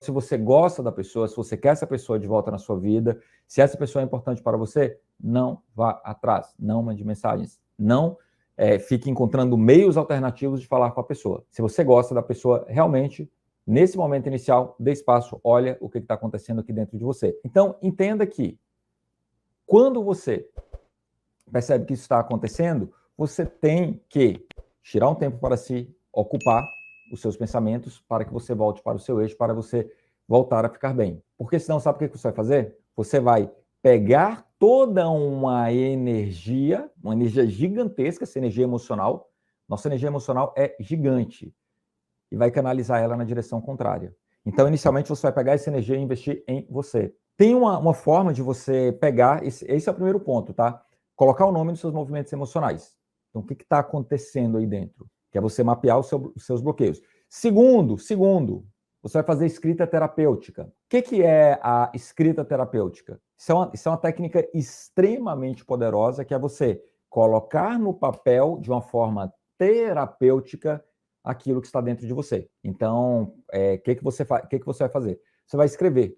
se você gosta da pessoa, se você quer essa pessoa de volta na sua vida, se essa pessoa é importante para você, não vá atrás, não mande mensagens, não fique encontrando meios alternativos de falar com a pessoa. Se você gosta da pessoa, realmente, nesse momento inicial, dê espaço, olha o que está acontecendo aqui dentro de você. Então, entenda que quando você percebe que isso está acontecendo, você tem que tirar um tempo para si, ocupar os seus pensamentos para que você volte para o seu eixo, para você voltar a ficar bem. Porque senão, sabe o que você vai fazer? Você vai pegar toda uma energia gigantesca, essa energia emocional. Nossa energia emocional é gigante. E vai canalizar ela na direção contrária. Então, inicialmente, você vai pegar essa energia e investir em você. Tem uma forma de você pegar, esse é o primeiro ponto, tá? Colocar o nome nos seus movimentos emocionais. Então, o que está acontecendo aí dentro? Que é você mapear os seus bloqueios. Segundo, você vai fazer escrita terapêutica. O que é a escrita terapêutica? Isso é uma técnica extremamente poderosa, que é você colocar no papel, de uma forma terapêutica, aquilo que está dentro de você. Então, o que você vai fazer? Você vai escrever.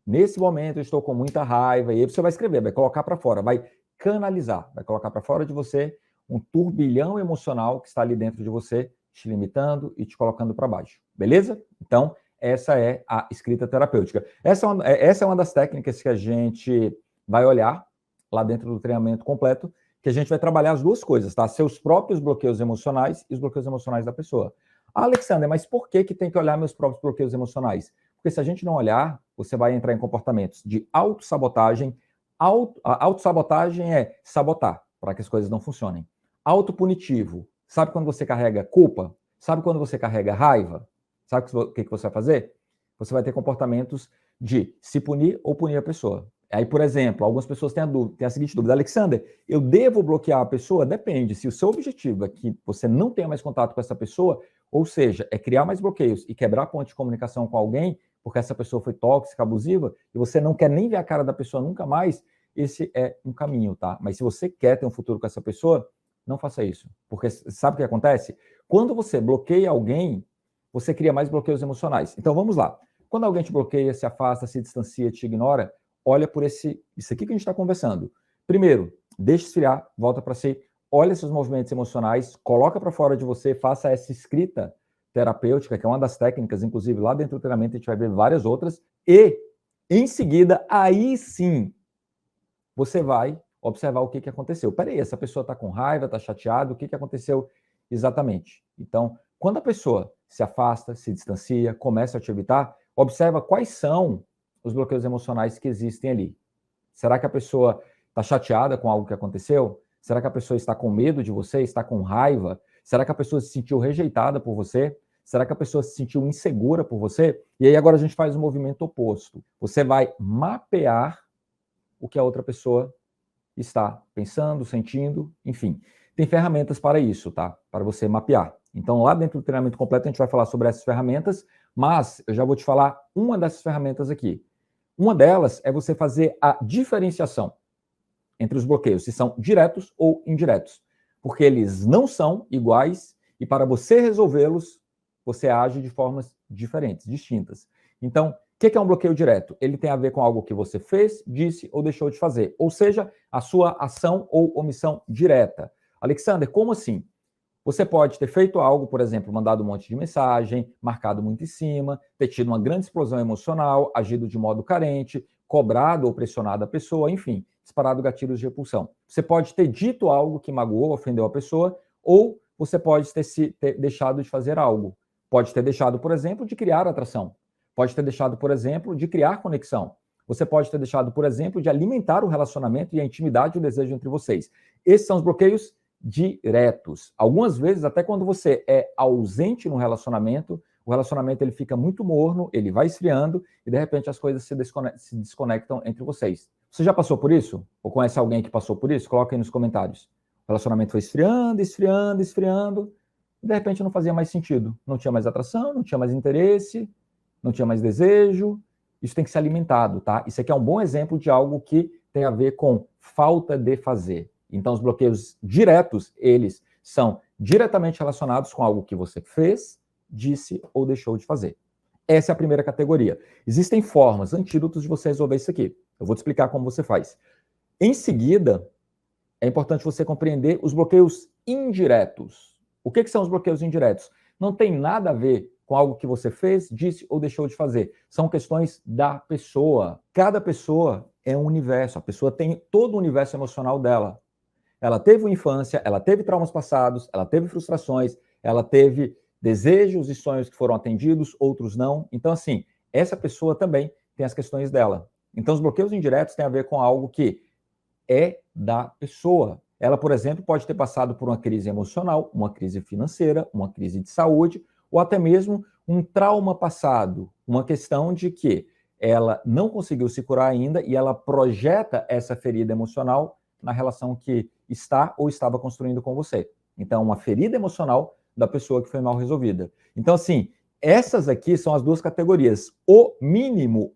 Nesse momento, eu estou com muita raiva, e aí você vai escrever, vai colocar para fora, vai canalizar, vai colocar para fora de você um turbilhão emocional que está ali dentro de você, te limitando e te colocando para baixo. Beleza? Então, essa é a escrita terapêutica. Essa é uma das técnicas que a gente vai olhar lá dentro do treinamento completo, que a gente vai trabalhar as duas coisas, tá? Seus próprios bloqueios emocionais e os bloqueios emocionais da pessoa. Ah, Alexander, mas por que tem que olhar meus próprios bloqueios emocionais? Porque se a gente não olhar, você vai entrar em comportamentos de autossabotagem. A autossabotagem é sabotar para que as coisas não funcionem. Autopunitivo. Sabe quando você carrega culpa? Sabe quando você carrega raiva? Sabe o que você vai fazer? Você vai ter comportamentos de se punir ou punir a pessoa. Aí, por exemplo, algumas pessoas têm a seguinte dúvida: Alexander, eu devo bloquear a pessoa? Depende. Se o seu objetivo é que você não tenha mais contato com essa pessoa, ou seja, é criar mais bloqueios e quebrar a ponte de comunicação com alguém, porque essa pessoa foi tóxica, abusiva, e você não quer nem ver a cara da pessoa nunca mais, esse é um caminho, tá? Mas se você quer ter um futuro com essa pessoa, não faça isso. Porque sabe o que acontece? Quando você bloqueia alguém, você cria mais bloqueios emocionais. Então, vamos lá. Quando alguém te bloqueia, se afasta, se distancia, te ignora, olha por isso aqui que a gente está conversando. Primeiro, deixa esfriar, volta para si, olha seus movimentos emocionais, coloca para fora de você, faça essa escrita terapêutica, que é uma das técnicas, inclusive lá dentro do treinamento a gente vai ver várias outras, e em seguida, aí sim, você vai observar o que aconteceu. Peraí, essa pessoa está com raiva, está chateada, o que aconteceu exatamente? Então, quando a pessoa se afasta, se distancia, começa a te evitar, observa quais são os bloqueios emocionais que existem ali. Será que a pessoa está chateada com algo que aconteceu? Será que a pessoa está com medo de você? Está com raiva? Será que a pessoa se sentiu rejeitada por você? Será que a pessoa se sentiu insegura por você? E aí agora a gente faz o movimento oposto. Você vai mapear o que a outra pessoa está pensando, sentindo, enfim. Tem ferramentas para isso, tá? Para você mapear. Então, lá dentro do treinamento completo, a gente vai falar sobre essas ferramentas, mas eu já vou te falar uma dessas ferramentas aqui. Uma delas é você fazer a diferenciação entre os bloqueios, se são diretos ou indiretos, porque eles não são iguais e para você resolvê-los, você age de formas diferentes, distintas. Então, o que é um bloqueio direto? Ele tem a ver com algo que você fez, disse ou deixou de fazer, ou seja, a sua ação ou omissão direta. Alexander, como assim? Você pode ter feito algo, por exemplo, mandado um monte de mensagem, marcado muito em cima, ter tido uma grande explosão emocional, agido de modo carente, cobrado ou pressionado a pessoa, enfim, disparado gatilhos de repulsão. Você pode ter dito algo que magoou, ofendeu a pessoa, ou você pode ter deixado de fazer algo. Pode ter deixado, por exemplo, de criar atração. Pode ter deixado, por exemplo, de criar conexão. Você pode ter deixado, por exemplo, de alimentar o relacionamento e a intimidade e o desejo entre vocês. Esses são os bloqueios diretos. Algumas vezes, até quando você é ausente no relacionamento, o relacionamento ele fica muito morno, ele vai esfriando e de repente as coisas se desconectam entre vocês. Você já passou por isso? Ou conhece alguém que passou por isso? Coloca aí nos comentários. O relacionamento foi esfriando, esfriando, esfriando e de repente não fazia mais sentido. Não tinha mais atração, não tinha mais interesse, não tinha mais desejo. Isso tem que ser alimentado, tá? Isso aqui é um bom exemplo de algo que tem a ver com falta de fazer. Então, os bloqueios diretos, eles são diretamente relacionados com algo que você fez, disse ou deixou de fazer. Essa é a primeira categoria. Existem formas, antídotos de você resolver isso aqui. Eu vou te explicar como você faz. Em seguida, é importante você compreender os bloqueios indiretos. O que são os bloqueios indiretos? Não tem nada a ver com algo que você fez, disse ou deixou de fazer. São questões da pessoa. Cada pessoa é um universo. A pessoa tem todo o universo emocional dela. Ela teve uma infância, ela teve traumas passados, ela teve frustrações, ela teve desejos e sonhos que foram atendidos, outros não. Então, assim, essa pessoa também tem as questões dela. Então, os bloqueios indiretos têm a ver com algo que é da pessoa. Ela, por exemplo, pode ter passado por uma crise emocional, uma crise financeira, uma crise de saúde, ou até mesmo um trauma passado, uma questão de que ela não conseguiu se curar ainda e ela projeta essa ferida emocional na relação que está ou estava construindo com você. Então, uma ferida emocional da pessoa que foi mal resolvida. Então, assim, essas aqui são as duas categorias. O mínimo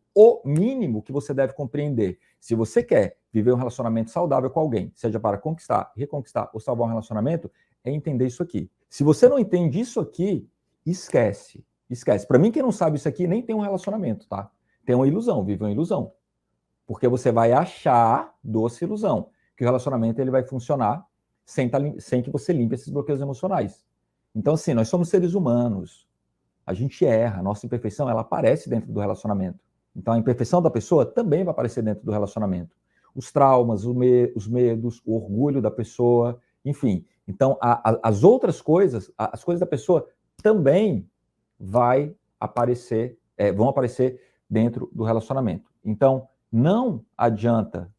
que você deve compreender. Se você quer viver um relacionamento saudável com alguém, seja para conquistar, reconquistar ou salvar um relacionamento, é entender isso aqui. Se você não entende isso aqui, esquece. Esquece. Para mim, quem não sabe isso aqui, nem tem um relacionamento, tá? Tem uma ilusão, vive uma ilusão. Porque você vai achar, doce ilusão, que o relacionamento ele vai funcionar sem que você limpe esses bloqueios emocionais. Então, assim, nós somos seres humanos. A gente erra, a nossa imperfeição, ela aparece dentro do relacionamento. Então, a imperfeição da pessoa também vai aparecer dentro do relacionamento. Os traumas, os medos, o orgulho da pessoa, enfim. Então, as outras coisas, as coisas da pessoa também vão aparecer dentro do relacionamento. Então, não adianta.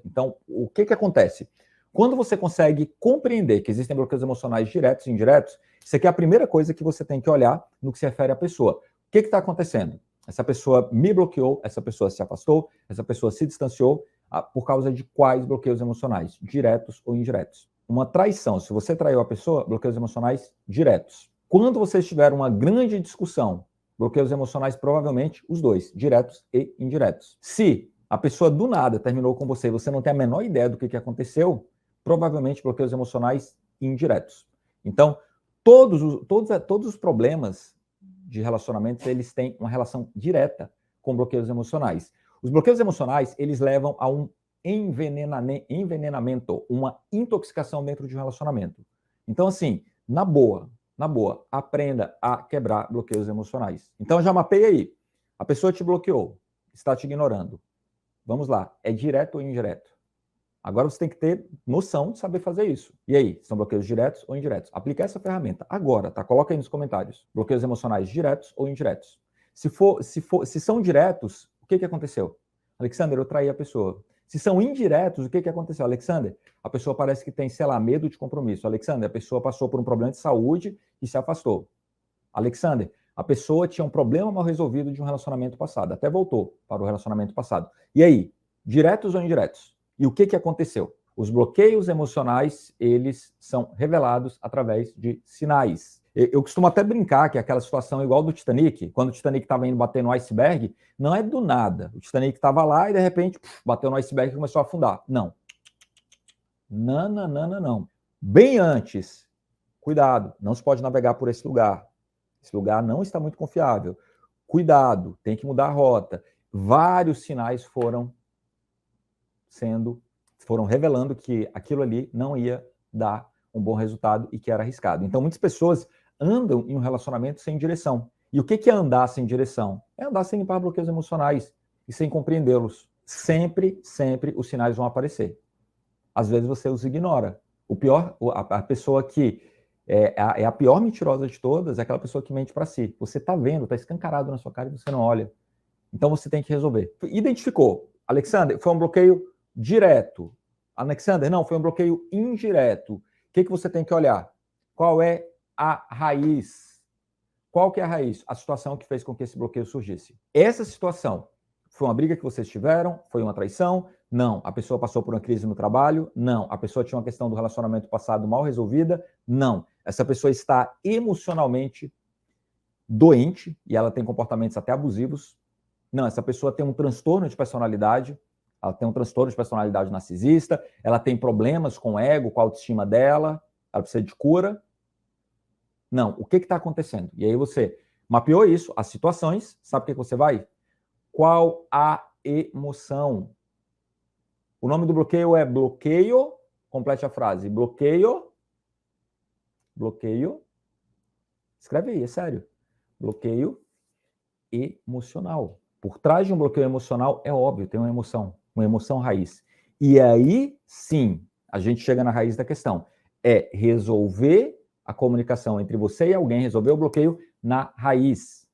Então, o que acontece? Quando você consegue compreender que existem bloqueios emocionais diretos e indiretos, isso aqui é a primeira coisa que você tem que olhar no que se refere à pessoa. O que está acontecendo? Essa pessoa me bloqueou, essa pessoa se afastou, essa pessoa se distanciou por causa de quais bloqueios emocionais, diretos ou indiretos? Uma traição, se você traiu a pessoa, bloqueios emocionais diretos. Quando vocês tiveram uma grande discussão, bloqueios emocionais, provavelmente os dois, diretos e indiretos. Se a pessoa do nada terminou com você e você não tem a menor ideia do que aconteceu, provavelmente bloqueios emocionais indiretos. Então, todos os problemas de relacionamentos, eles têm uma relação direta com bloqueios emocionais. Os bloqueios emocionais, eles levam a um envenenamento, uma intoxicação dentro de um relacionamento. Então, assim, na boa, aprenda a quebrar bloqueios emocionais. Então, já mapeia aí. A pessoa te bloqueou, está te ignorando. Vamos lá, é direto ou indireto? Agora você tem que ter noção de saber fazer isso. E aí, são bloqueios diretos ou indiretos? Aplica essa ferramenta agora, tá? Coloca aí nos comentários. Bloqueios emocionais diretos ou indiretos? Se são diretos, o que aconteceu? Alexander, eu traí a pessoa. Se são indiretos, o que aconteceu? Alexander, a pessoa parece que tem, sei lá, medo de compromisso. Alexander, a pessoa passou por um problema de saúde e se afastou. Alexander, a pessoa tinha um problema mal resolvido de um relacionamento passado, até voltou para o relacionamento passado. E aí, diretos ou indiretos? E o que aconteceu? Os bloqueios emocionais, eles são revelados através de sinais. Eu costumo até brincar que aquela situação igual do Titanic, quando o Titanic estava indo bater no iceberg, não é do nada. O Titanic estava lá e, de repente, bateu no iceberg e começou a afundar. Não. Não. Bem antes, cuidado, não se pode navegar por esse lugar. Esse lugar não está muito confiável. Cuidado, tem que mudar a rota. Vários sinais foram revelando que aquilo ali não ia dar um bom resultado e que era arriscado. Então, muitas pessoas andam em um relacionamento sem direção. E o que é andar sem direção? É andar sem limpar bloqueios emocionais e sem compreendê-los. Sempre os sinais vão aparecer. Às vezes você os ignora. A pessoa que é a pior mentirosa de todas é aquela pessoa que mente para si. Você está vendo, está escancarado na sua cara e você não olha. Então você tem que resolver. Identificou. Alexander, foi um bloqueio direto. Alexander, não, foi um bloqueio indireto. O que você tem que olhar? Qual é a raiz? Qual que é a raiz? A situação que fez com que esse bloqueio surgisse. Essa situação foi uma briga que vocês tiveram? Foi uma traição? Não. A pessoa passou por uma crise no trabalho? Não. A pessoa tinha uma questão do relacionamento passado mal resolvida? Não. Essa pessoa está emocionalmente doente e ela tem comportamentos até abusivos? Não. Essa pessoa tem um transtorno de personalidade? Ela tem um transtorno de personalidade narcisista? Ela tem problemas com o ego, com a autoestima dela? Ela precisa de cura? Não. O que está acontecendo? E aí você Mapeou isso, as situações, sabe o que você vai? Qual a emoção? O nome do bloqueio é bloqueio, complete a frase, bloqueio, escreve aí, é sério, bloqueio emocional. Por trás de um bloqueio emocional, é óbvio, tem uma emoção raiz. E aí, sim, a gente chega na raiz da questão. É resolver a comunicação entre você e alguém, resolver o bloqueio na raiz.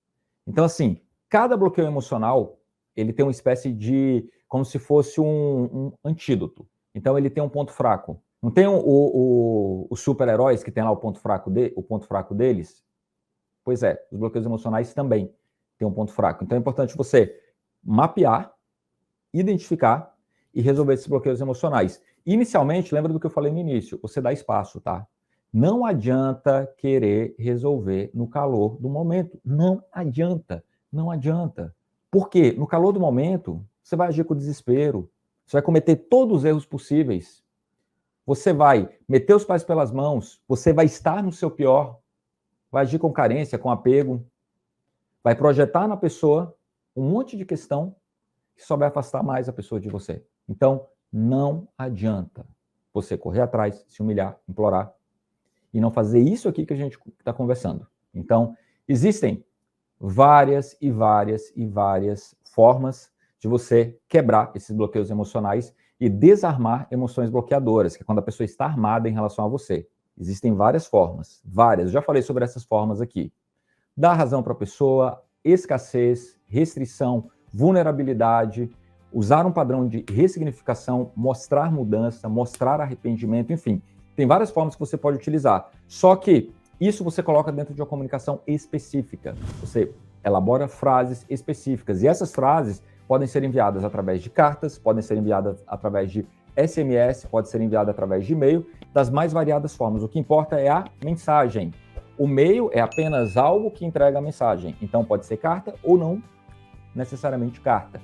Então, assim, cada bloqueio emocional, ele tem uma espécie de, como se fosse um antídoto. Então, ele tem um ponto fraco. Não tem os super-heróis que tem lá o ponto fraco deles? Pois é, os bloqueios emocionais também têm um ponto fraco. Então, é importante você mapear, identificar e resolver esses bloqueios emocionais. Inicialmente, lembra do que eu falei no início, você dá espaço, tá? Não adianta querer resolver no calor do momento. Não adianta. Não adianta. Por quê? No calor do momento, você vai agir com desespero. Você vai cometer todos os erros possíveis. Você vai meter os pés pelas mãos. Você vai estar no seu pior. Vai agir com carência, com apego. Vai projetar na pessoa um monte de questão que só vai afastar mais a pessoa de você. Então, não adianta você correr atrás, se humilhar, implorar, e não fazer isso aqui que a gente está conversando. Então, existem várias formas de você quebrar esses bloqueios emocionais e desarmar emoções bloqueadoras, que é quando a pessoa está armada em relação a você. Existem várias formas, eu já falei sobre essas formas aqui. Dar razão para a pessoa, escassez, restrição, vulnerabilidade, usar um padrão de ressignificação, mostrar mudança, mostrar arrependimento, enfim. Tem várias formas que você pode utilizar. Só que isso você coloca dentro de uma comunicação específica. Você elabora frases específicas. E essas frases podem ser enviadas através de cartas, podem ser enviadas através de SMS, pode ser enviada através de e-mail, das mais variadas formas. O que importa é a mensagem. O e-mail é apenas algo que entrega a mensagem. Então pode ser carta ou não necessariamente carta.